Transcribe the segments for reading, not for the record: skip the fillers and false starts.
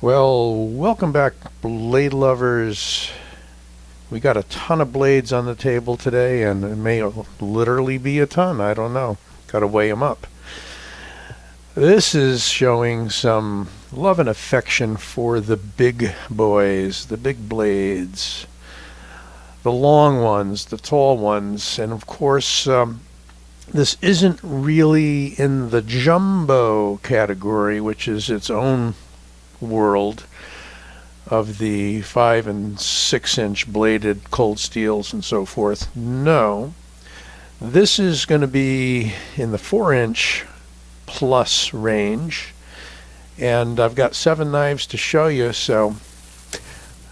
Well, welcome back, blade lovers. We got a ton of blades on the table today, and it may literally be a ton. I don't know. Got to weigh them up. This is showing some love and affection for the big boys, the big blades, the long ones, the tall ones, and of course, this isn't really in the jumbo category, which is its own world of the 5 and 6 inch bladed cold steels and so forth. No, this is going to be in the 4-inch plus range, and I've got 7 knives to show you, so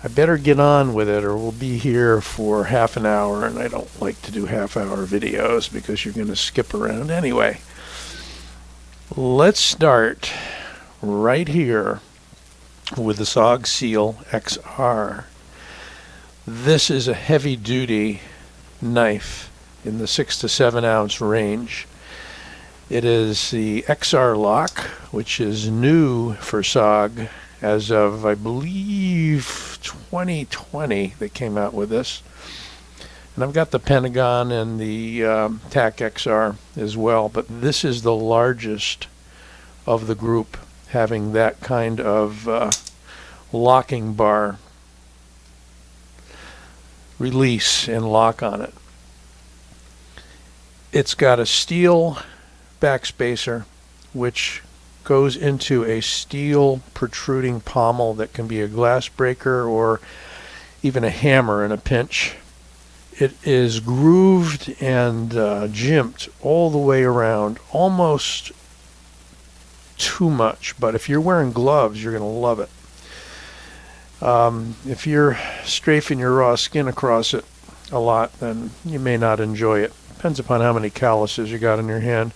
I better get on with it or we'll be here for half an hour, and I don't like to do half-hour videos because you're going to skip around anyway. Let's start right here with the SOG Seal XR. This is a heavy-duty knife in the 6 to 7 ounce range. It is the XR lock, which is new for SOG as of, I believe, 2020 they came out with this. And I've got the Pentagon and the TAC XR as well, but this is the largest of the group, having that kind of locking bar release and lock on it. It's got a steel backspacer which goes into a steel protruding pommel that can be a glass breaker or even a hammer in a pinch. It is grooved and jimped all the way around, almost too much, but if you're wearing gloves you're going to love it. If you're strafing your raw skin across it a lot, then you may not enjoy it. Depends upon how many calluses you got in your hand.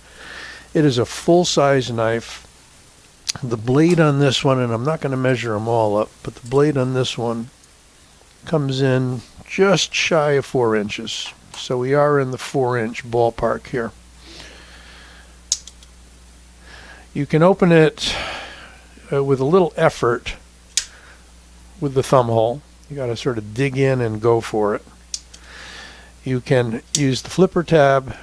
It is a full-size knife. The blade on this one, and I'm not going to measure them all up, but the blade on this one comes in just shy of 4 inches, so we are in the 4-inch ballpark here. You can open it with a little effort with the thumb hole. You got to sort of dig in and go for it. You can use the flipper tab,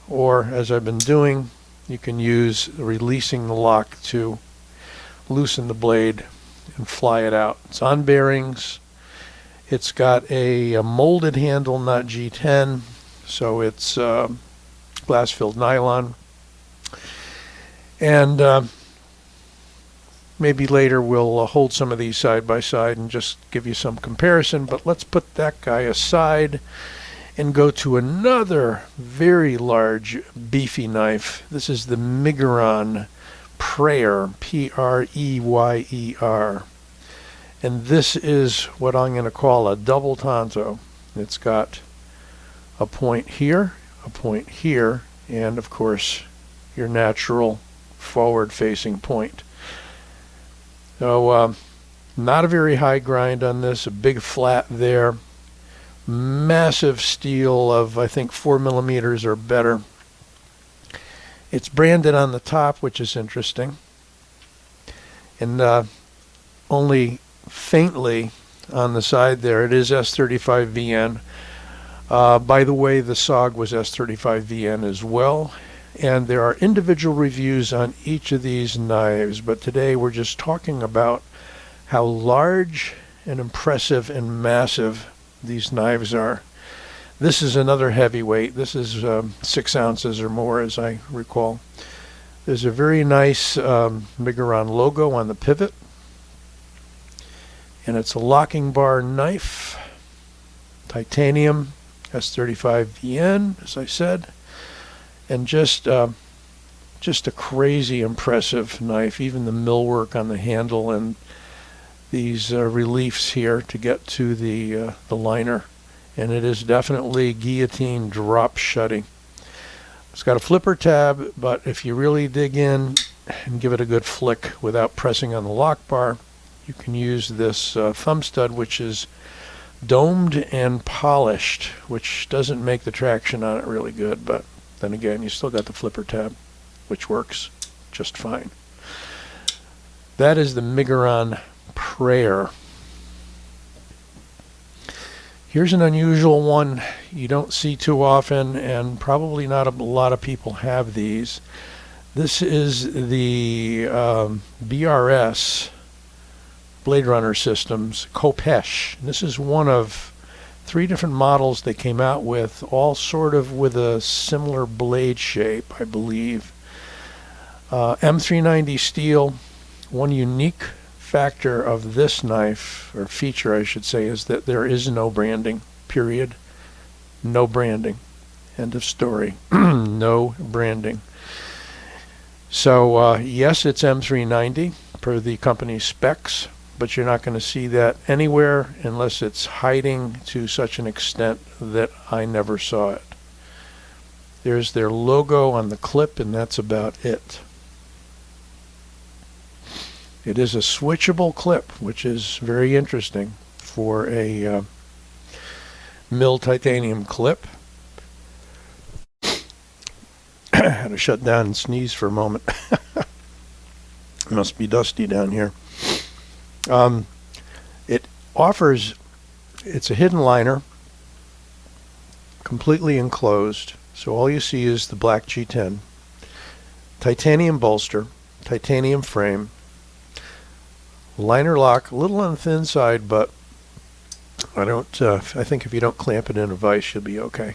or as I've been doing, you can use releasing the lock to loosen the blade and fly it out. It's on bearings. It's got a molded handle, not G10, so it's glass-filled nylon. And maybe later we'll hold some of these side by side and just give you some comparison, but let's put that guy aside and go to another very large beefy knife. This is the Migron Prayer, P-R-E-Y-E-R, and this is what I'm going to call a double tanto. It's got a point here, and of course your natural forward-facing point. So not a very high grind on this, a big flat there, massive steel of I think 4 millimeters or better. It's branded on the top, which is interesting, and only faintly on the side there. It is S35VN. By the way, the SOG was S35VN as well. And there are individual reviews on each of these knives, but today we're just talking about how large and impressive and massive these knives are. This is another heavyweight. This is 6 ounces or more, as I recall. There's a very nice Migron logo on the pivot, and it's a locking bar knife, titanium, S35VN, as I said. And just a crazy impressive knife. Even the millwork on the handle and these reliefs here to get to the liner, and it is definitely guillotine drop shutting. It's got a flipper tab, but if you really dig in and give it a good flick without pressing on the lock bar, you can use this thumb stud, which is domed and polished, which doesn't make the traction on it really good, but then again, you still got the flipper tab, which works just fine. That is the Migron Prayer. Here's an unusual one you don't see too often, and probably not a lot of people have these. This is the BRS Blade Runner Systems Kopesh. This is one of 3 different models they came out with, all sort of with a similar blade shape, I believe. M390 steel. One unique factor of this knife, or feature I should say, is that there is no branding, period. No branding. End of story. No branding. So yes, it's M390 per the company's specs, but you're not going to see that anywhere unless it's hiding to such an extent that I never saw it. There's their logo on the clip, and that's about it. It is a switchable clip, which is very interesting for a milled titanium clip. I had to shut down and sneeze for a moment. It must be dusty down here. It offers, it's a hidden liner, completely enclosed, so all you see is the black G10. Titanium bolster, titanium frame, liner lock, a little on the thin side, but I think if you don't clamp it in a vise, you'll be okay.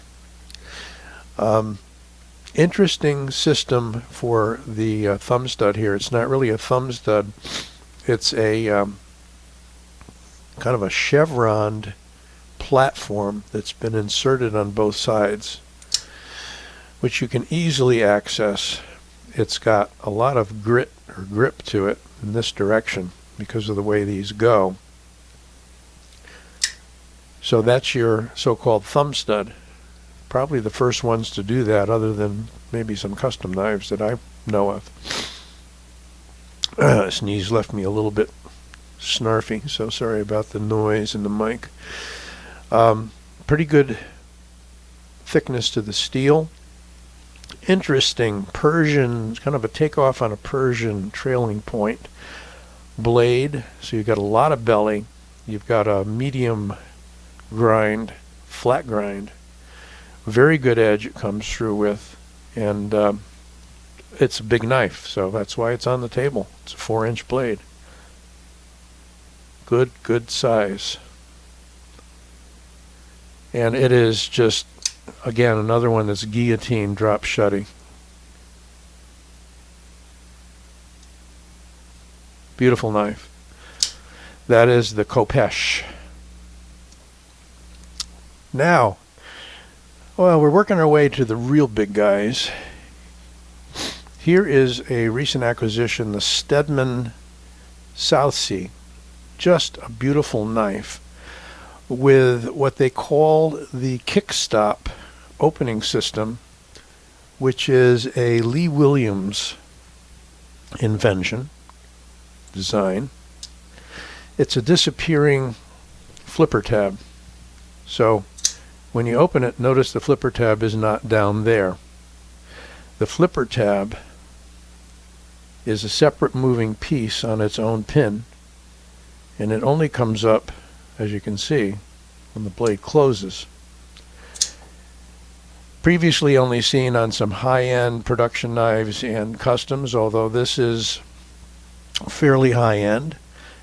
Interesting system for the thumb stud here. It's not really a thumb stud. It's a kind of a chevroned platform that's been inserted on both sides, which you can easily access. It's got a lot of grit or grip to it in this direction because of the way these go. So that's your so-called thumb stud. Probably the first ones to do that, other than maybe some custom knives that I know of. Sneeze left me a little bit snarfy, so sorry about the noise in the mic. Pretty good thickness to the steel. Interesting Persian, kind of a takeoff on a Persian trailing point blade. So you've got a lot of belly. You've got a medium grind, flat grind. Very good edge it comes through with, and it's a big knife, so that's why it's on the table. It's a 4-inch blade. Good size. And it is just, again, another one that's guillotine drop shutty. Beautiful knife. That is the Kopesh. Now, well, we're working our way to the real big guys. Here is a recent acquisition, the Steadman Southsea. Just a beautiful knife with what they call the kickstop opening system, which is a Lee Williams invention, design. It's a disappearing flipper tab. So when you open it, notice the flipper tab is not down there. The flipper tab is a separate moving piece on its own pin, and it only comes up, as you can see, when the blade closes. Previously only seen on some high-end production knives and customs, although this is fairly high-end.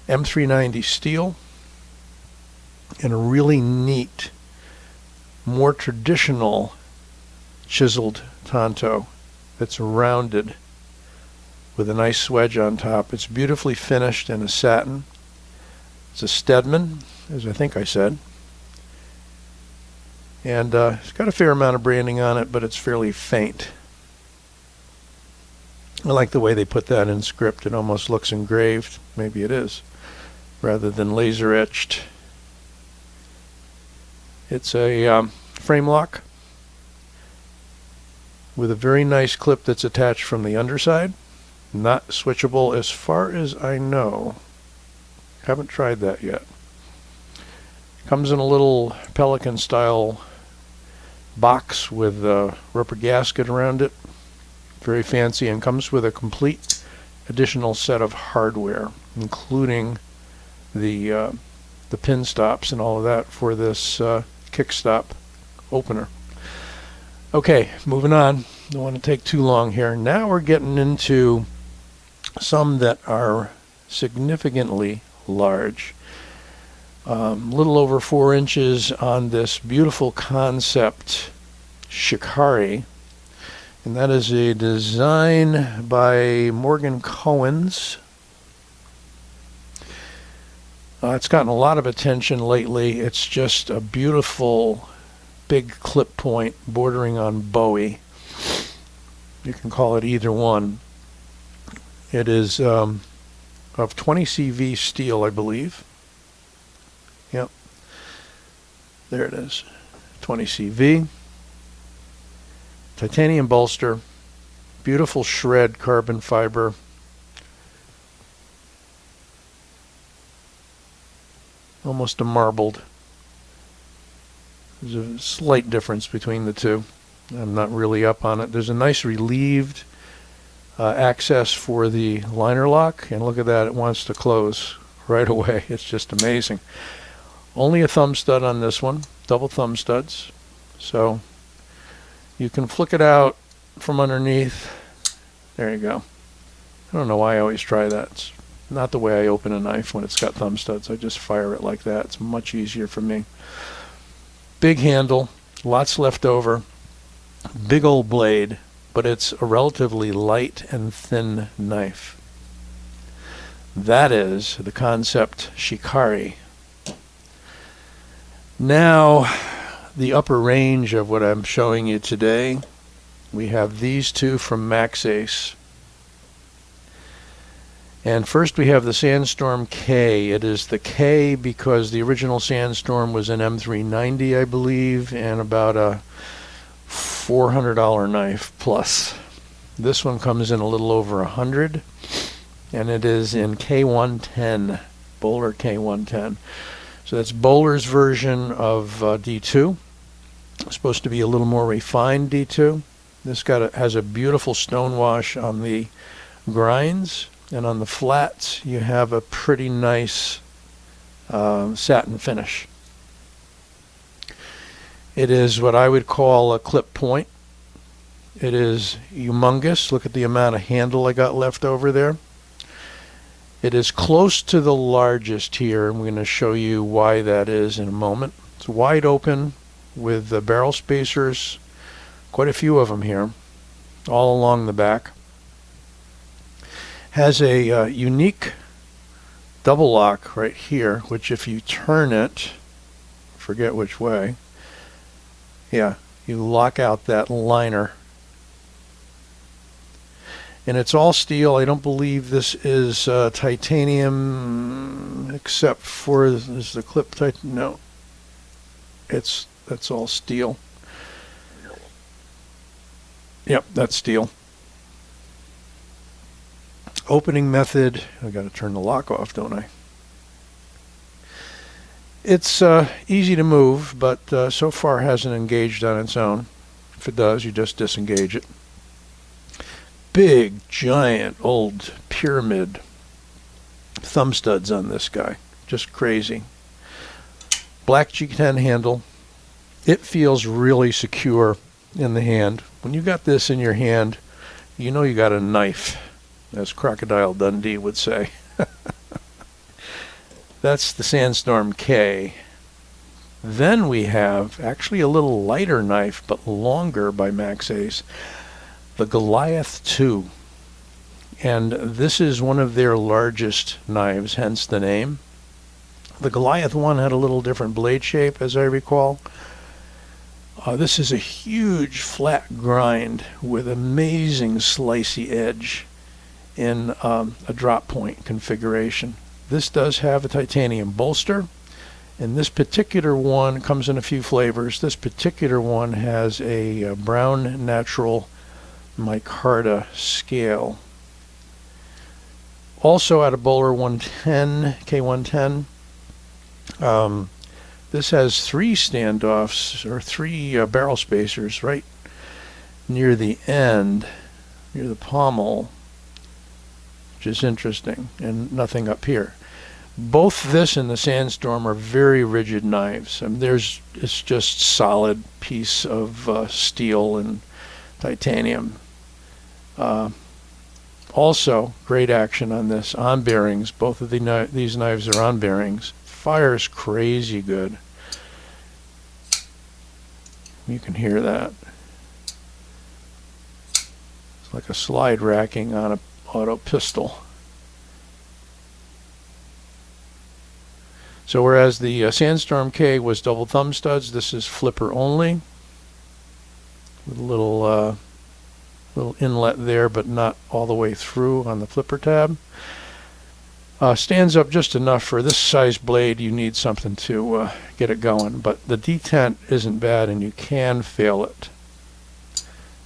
M390 steel, and a really neat, more traditional chiseled tanto that's rounded with a nice swedge on top. It's beautifully finished in a satin. It's a Steadman, as I think I said, and it's got a fair amount of branding on it, but it's fairly faint. I like the way they put that in script. It almost looks engraved. Maybe it is, rather than laser etched. It's a frame lock with a very nice clip that's attached from the underside. Not switchable as far as I know. Haven't tried that yet. Comes in a little Pelican style box with a rubber gasket around it. Very fancy, and comes with a complete additional set of hardware, including the pin stops and all of that for this kickstop opener. Okay, moving on. Don't want to take too long here. Now we're getting into some that are significantly large. Little over 4 inches on this beautiful concept Shikari, and that is a design by Morgan Cohen's. It's gotten a lot of attention lately. It's just a beautiful big clip point bordering on Bowie. You can call it either one. It is of 20 CV steel, I believe. Yep. There it is. 20 CV. Titanium bolster. Beautiful shred carbon fiber. Almost a marbled. There's a slight difference between the two. I'm not really up on it. There's a nice relieved access for the liner lock, and look at that, it wants to close right away. It's just amazing. Only a thumb stud on this one, double thumb studs, so you can flick it out from underneath. There you go. I don't know why I always try that. It's not the way I open a knife when it's got thumb studs. I just fire it like that. It's much easier for me. Big handle, lots left over, big old blade, but it's a relatively light and thin knife. That is the concept Shikari. Now, the upper range of what I'm showing you today, we have these two from Max Ace. And first we have the Sandstorm K. It is the K because the original Sandstorm was an M390, I believe, and about a $400 knife plus. This one comes in a little over $100, and it is in K110, Bowler K110. So that's Bowler's version of D2. It's supposed to be a little more refined D2. This has a beautiful stonewash on the grinds, and on the flats you have a pretty nice satin finish. It is what I would call a clip point. It is humongous. Look at the amount of handle I got left over there. It is close to the largest here. I'm going to show you why that is in a moment. It's wide open with the barrel spacers, quite a few of them here, all along the back. Has a unique double lock right here, which if you turn it, forget which way, yeah, you lock out that liner. And it's all steel. I don't believe this is titanium, except for is the clip no. That's all steel. Yep, that's steel. Opening method, I got to turn the lock off, don't I? It's easy to move, but so far hasn't engaged on its own. If it does, you just disengage it. Big, giant, old pyramid thumb studs on this guy. Just crazy. Black G10 handle. It feels really secure in the hand. When you got this in your hand, you know you got a knife, as Crocodile Dundee would say. That's the Sandstorm K. Then we have actually a little lighter knife, but longer by Max Ace, the Goliath 2. And this is one of their largest knives, hence the name. The Goliath 1 had a little different blade shape, as I recall. This is a huge flat grind with amazing slicey edge in a drop point configuration. This does have a titanium bolster, and this particular one comes in a few flavors. This particular one has a brown natural micarta scale. Also out of Bowler 110, K110. This has 3 standoffs, or 3 barrel spacers right near the end, near the pommel, which is interesting, and nothing up here. Both this and the Sandstorm are very rigid knives. I mean, it's just solid piece of steel and titanium. Also, great action on this, on bearings. Both of these knives are on bearings. Fires crazy good. You can hear that. It's like a slide racking on an auto pistol. So whereas the Sandstorm K was double thumb studs, this is flipper only, with a little inlet there, but not all the way through on the flipper tab. Stands up just enough for this size blade. You need something to get it going, but the detent isn't bad, and you can fail it.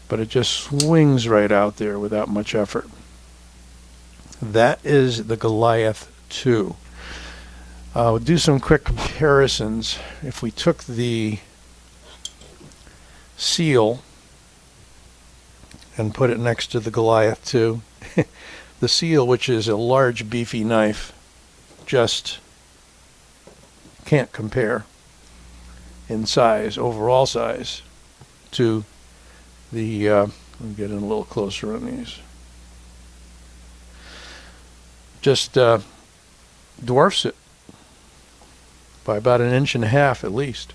But it just swings right out there without much effort. That is the Goliath 2. We'll do some quick comparisons. If we took the Seal and put it next to the Goliath 2, the Seal, which is a large beefy knife, just can't compare in size, overall size, to the, let me get in a little closer on these, just dwarfs it by about 1.5 inches at least.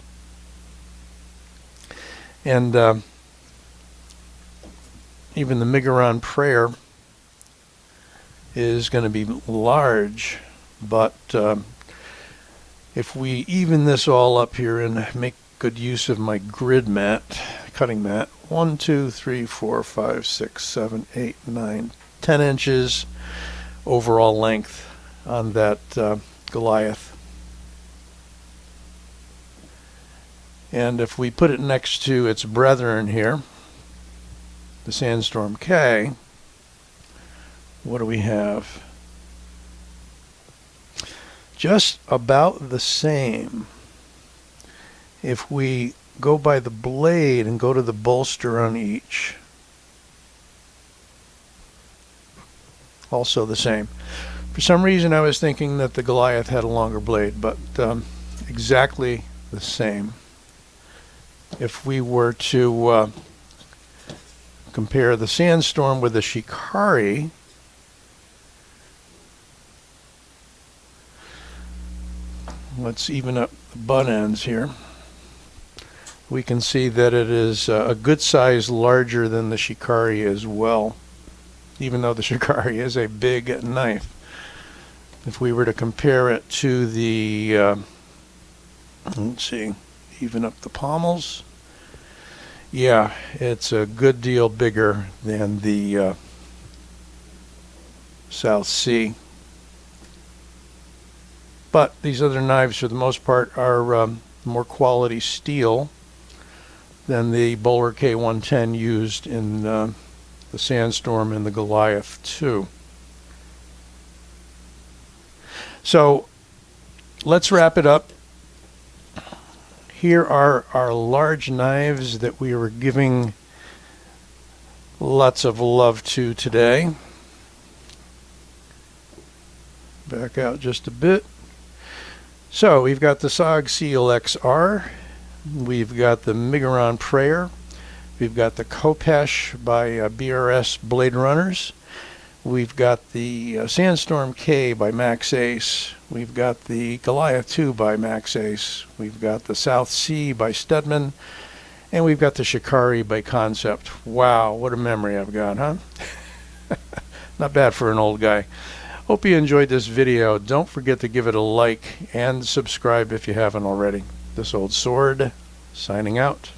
And even the Migron Prayer is going to be large, but if we even this all up here and make good use of my grid mat, cutting mat, 1, 2, 3, 4, 5, 6, 7, 8, 9, 10 inches overall length on that Goliath. And if we put it next to its brethren here, the Sandstorm K, what do we have? Just about the same. If we go by the blade and go to the bolster on each, also the same. For some reason I was thinking that the Goliath had a longer blade, but exactly the same. If we were to compare the Sandstorm with the Shikari, let's even up the butt ends here. We can see that it is a good size larger than the Shikari as well, even though the Shikari is a big knife. If we were to compare it to the, let's see, even up the pommels, yeah, it's a good deal bigger than the Southsea. But these other knives, for the most part, are more quality steel than the Bowler K110 used in the Sandstorm and the Goliath 2. So let's wrap it up. Here are our large knives that we were giving lots of love to today. Back out just a bit. So we've got the SOG Seal XR, we've got the Migron Prayer, we've got the Kopesh by BRS Blade Runners, we've got the Sandstorm K by Max Ace, we've got the Goliath 2 by Max Ace, we've got the Southsea by Steadman, and we've got the Shikari by Concept. Wow, what a memory I've got, huh? Not bad for an old guy. Hope you enjoyed this video. Don't forget to give it a like and subscribe if you haven't already. This old sword, signing out.